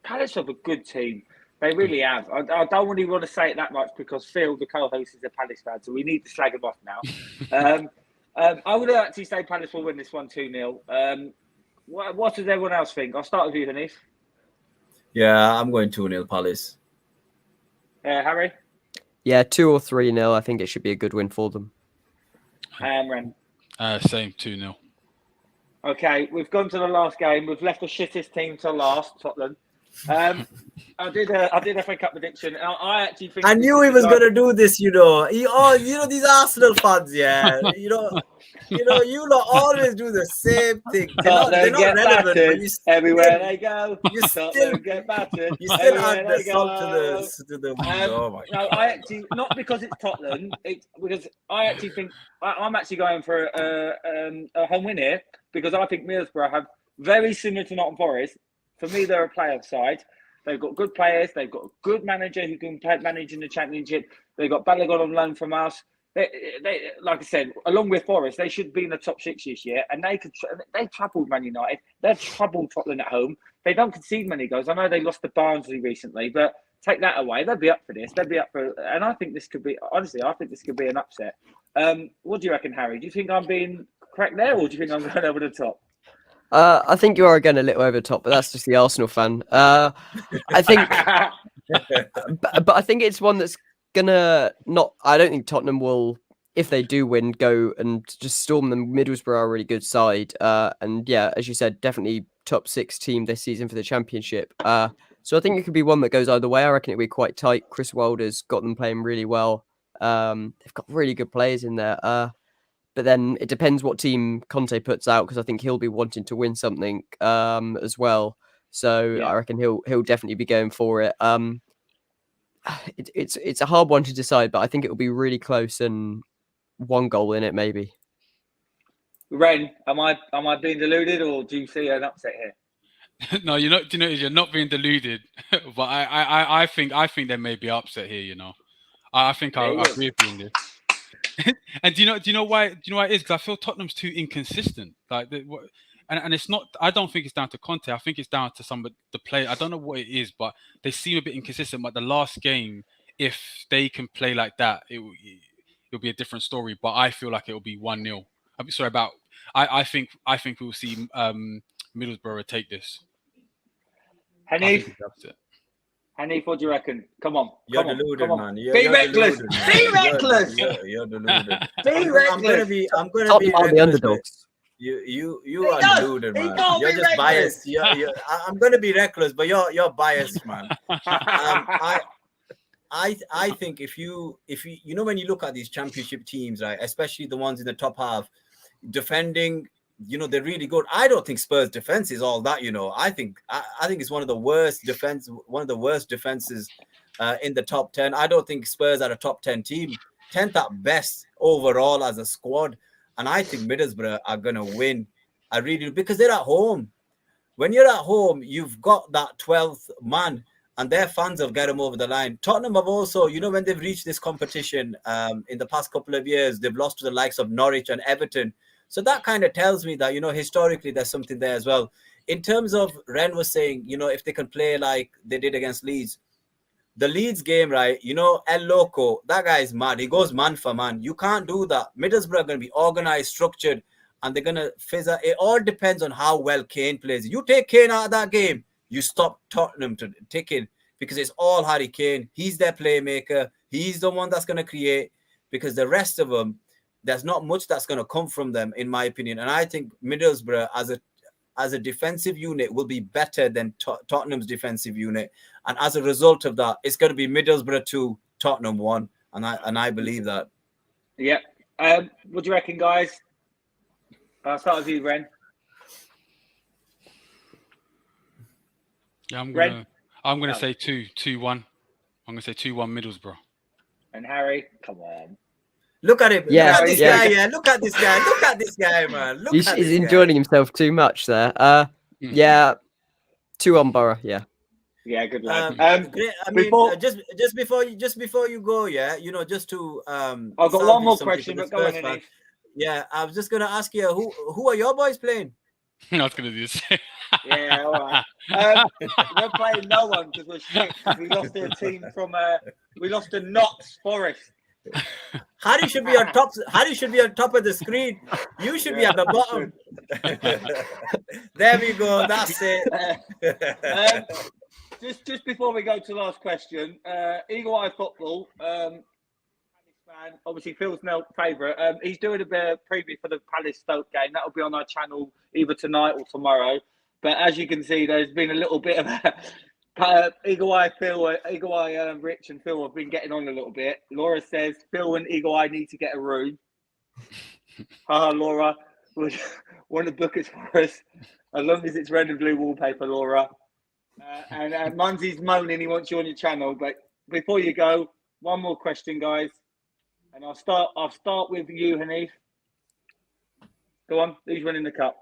Palace have a good team. They really have. I don't really want to say it that much because Phil, the co-host, is a Palace fan, so we need to slag him off now. I would actually say Palace will win this one 2-0. What does everyone else think? I'll start with you, Hanif. Yeah, I'm going 2-0 Palace. Harry? Yeah, 2 or 3-0. I think it should be a good win for them. Ren? Same, 2-0. Okay, we've gone to the last game. We've left the shittest team to last, Tottenham. I did a FA Cup prediction. I actually think I knew he was going to do this. These Arsenal fans, yeah. You lot always do the same thing. They're not relevant. But everywhere they go, you still get battered. You still add the salt to the. Oh my God. No, I actually not because it's Tottenham. It's because I actually think I'm actually going for a home win here because I think Middlesbrough have very similar to Nottingham Forest. For me, they're a playoff side. They've got good players. They've got a good manager who can manage in the Championship. They've got Balogun on loan from us. They, like I said, along with Forest, they should be in the top 6 this year. And they troubled Man United. They've troubled Tottenham at home. They don't concede many goals. I know they lost to Barnsley recently, but take that away, they'll be up for this. They'll be up for, and I think this could be. Honestly, I think this could be an upset. What do you reckon, Harry? Do you think I'm being correct there, or do you think I'm going over the top? I think you are again a little over the top, but that's just the Arsenal fan. I think, but I think it's one that's gonna not. I don't think Tottenham will, if they do win, go and just storm them. Middlesbrough are a really good side, and yeah, as you said, definitely top 6 team this season for the Championship. So I think it could be one that goes either way. I reckon it'll be quite tight. Chris Wilder's got them playing really well. They've got really good players in there. But then it depends what team Conte puts out because I think he'll be wanting to win something as well. So yeah. I reckon he'll definitely be going for it. It's a hard one to decide, but I think it will be really close and 1 goal in it maybe. Ren, am I being deluded or do you see an upset here? No, you're not. You're not being deluded, but I think there may be upset here. I think I agree with you in this. And do you know why? Do you know why it is? Because I feel Tottenham's too inconsistent. And it's not. I don't think it's down to Conte. I think it's down to some of the play. I don't know what it is, but they seem a bit inconsistent. But the last game, if they can play like that, it'll be a different story. But I feel like it'll be 1-0. I'm sorry about I think we'll see Middlesbrough take this. Hanif, what do you reckon? Come on. You're deluded, man. Be reckless. Be reckless. You're deluded. Be reckless. I'm gonna be the underdogs. You are deluded, man. You're just biased. I'm gonna be reckless, but you're biased, man. I think if you when you look at these championship teams, right, especially the ones in the top half, defending, they're really good. I don't think Spurs defense is all that, I think it's one of the worst defenses in the top 10. I don't think Spurs are a top 10 team, 10th at best overall as a squad. And I think Middlesbrough are going to win. I really do, because they're at home. When you're at home, you've got that 12th man, and their fans will get them over the line. Tottenham have also, when they've reached this competition in the past couple of years, they've lost to the likes of Norwich and Everton. So that kind of tells me that, historically, there's something there as well. In terms of, Ren was saying, if they can play like they did against Leeds, the Leeds game, right? El Loco, that guy is mad. He goes man for man. You can't do that. Middlesbrough are going to be organized, structured, and they're going to fizzle. It all depends on how well Kane plays. You take Kane out of that game, you stop Tottenham to ticking, because it's all Harry Kane. He's their playmaker. He's the one that's going to create, because the rest of them, there's not much that's going to come from them, in my opinion. And I think Middlesbrough, as a defensive unit, will be better than Tottenham's defensive unit. And as a result of that, it's going to be Middlesbrough 2, Tottenham 1. And I believe that. Yeah. What do you reckon, guys? I'll start with you, Ren. Yeah, I'm gonna say 2-1. I'm gonna say 2-1 Middlesbrough. And Harry, come on. Look at him. Yeah, look at this guy. Yeah, look at this guy. Look at this guy, man. He's enjoying himself too much there. Yeah, 2-1 Borough. Yeah. Yeah, good luck. Just before you go, yeah, just to I've got one more question, but go on. Yeah, I was just gonna ask you, who are your boys playing? I was gonna do this. Yeah, all right. We're playing no one because we're shit. We lost to a team from we lost to Notts Forest. Harry should be on top. Harry should be on top of the screen. You should be at the bottom. There we go. That's it. Just before we go to the last question, Eagle Eye Football. Fan, obviously Phil's now favourite. He's doing a bit of preview for the Palace Stoke game. That'll be on our channel either tonight or tomorrow. But as you can see, there's been a little bit of Eagle Eye Phil, Eagle Eye Rich and Phil have been getting on a little bit. Laura says Phil and Eagle Eye need to get a room. Laura would want to book it for us as long as it's red and blue wallpaper, Laura. And Munzy's moaning he wants you on your channel. But before you go, one more question, guys. And I'll start with you, Hanif. Go on. Who's winning the cup?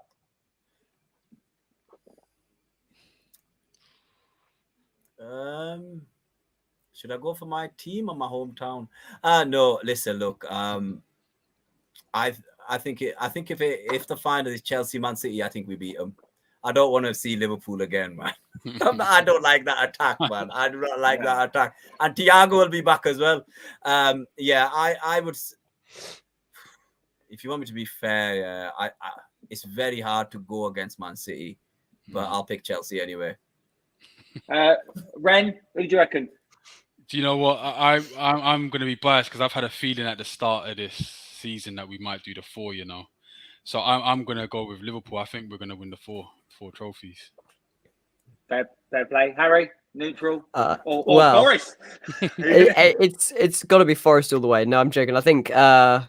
Should I go for my team or my hometown? No. Listen, look. I think if the final is Chelsea, Man City, I think we beat them. I don't want to see Liverpool again, man. I don't like that attack, man. I do not like that attack. And Thiago will be back as well. I would. If you want me to be fair, it's very hard to go against Man City, but I'll pick Chelsea anyway. Ren, who do you reckon? Do you know what? I'm going to be biased because I've had a feeling at the start of this season that we might do the 4. So I'm going to go with Liverpool. I think we're going to win the 4 trophies. Fair play. Harry, neutral or Forest? It's got to be Forest all the way. No, I'm joking. I think as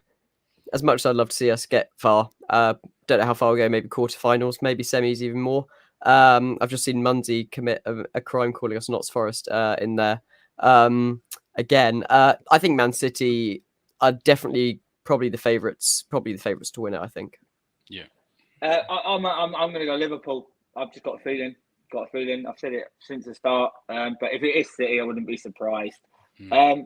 much as I'd love to see us get far, don't know how far we'll go, maybe quarterfinals, maybe semis even more. I've just seen Munzy commit a crime calling us Notts Forest in there. Again, I think Man City are definitely probably the favourites to win it, I think. Yeah. I'm going to go Liverpool. I've just got a feeling. I've said it since the start. But if it is City, I wouldn't be surprised. Yeah,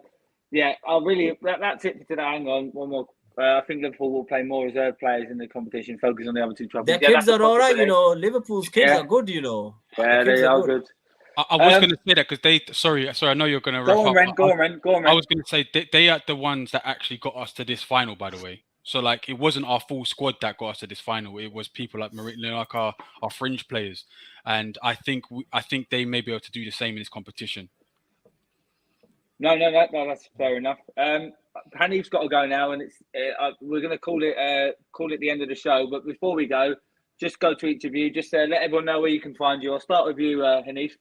that's it for today. Hang on, one more. I think Liverpool will play more reserve players in the competition, focus on the other 2 trophies. Their kids are all right, Liverpool's kids are good, Yeah, they are good. I was going to say that because they. Sorry. I know you're going to. Go on, Ren. I was going to say they are the ones that actually got us to this final, by the way. So like it wasn't our full squad that got us to this final. It was people like like our fringe players, and I think they may be able to do the same in this competition. No, that's fair enough. Hanif's got to go now, and we're going to call it the end of the show. But before we go, just go to each of you. Just let everyone know where you can find you. I'll start with you, Hanif.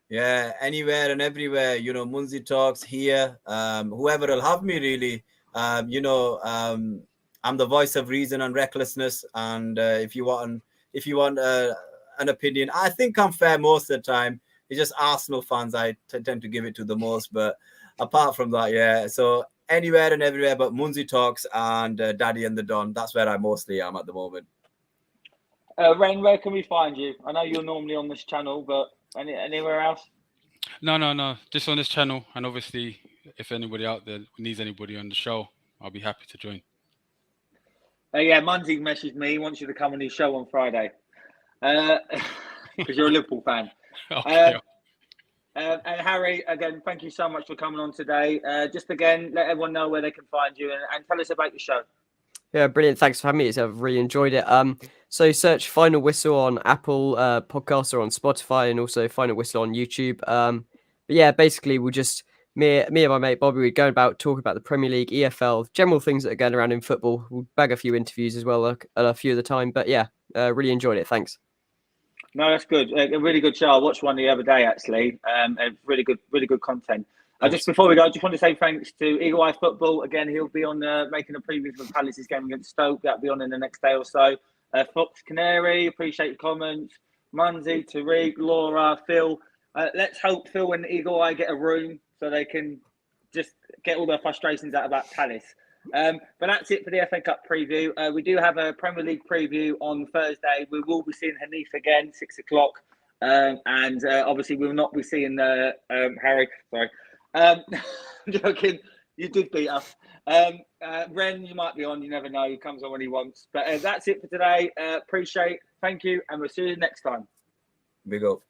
Yeah, anywhere and everywhere. Munzi Talks here. Whoever will have me, really. I'm the voice of reason and recklessness. And if you want an opinion, I think I'm fair most of the time. It's just Arsenal fans I tend to give it to the most. But apart from that, yeah. So anywhere and everywhere, but Munzi Talks and Daddy and the Don. That's where I mostly am at the moment. Ren, where can we find you? I know you're normally on this channel, but anywhere else? No. Just on this channel, and obviously, if anybody out there needs anybody on the show, I'll be happy to join. Munzi messaged me. He wants you to come on his show on Friday, because you're a Liverpool fan. Okay. And Harry, again, thank you so much for coming on today. Just again, let everyone know where they can find you and tell us about your show. Yeah, brilliant. Thanks for having me. I've really enjoyed it. So search Final Whistle on Apple Podcasts or on Spotify, and also Final Whistle on YouTube. But yeah, basically we'll just me and my mate Bobby, we're going about talking about the Premier League, EFL, general things that are going around in football. We'll bag a few interviews as well, a few at a time. But yeah, really enjoyed it. Thanks. No, that's good. A really good show. I watched one the other day actually. Really good content. Just before we go, I just want to say thanks to Eagle Eye Football. Again, he'll be on making a preview for Palace's game against Stoke. That'll be on in the next day or so. Fox Canary, appreciate your comments. Munzi, Tariq, Laura, Phil. Let's hope Phil and Eagle Eye get a room so they can just get all their frustrations out about Palace. But that's it for the FA Cup preview. We do have a Premier League preview on Thursday. We will be seeing Hanif again, 6:00. And obviously we will not be seeing Harry. Sorry. I'm joking. You did beat us. Ren, you might be on. You never know. He comes on when he wants. But that's it for today. Appreciate. Thank you. And we'll see you next time. Big up.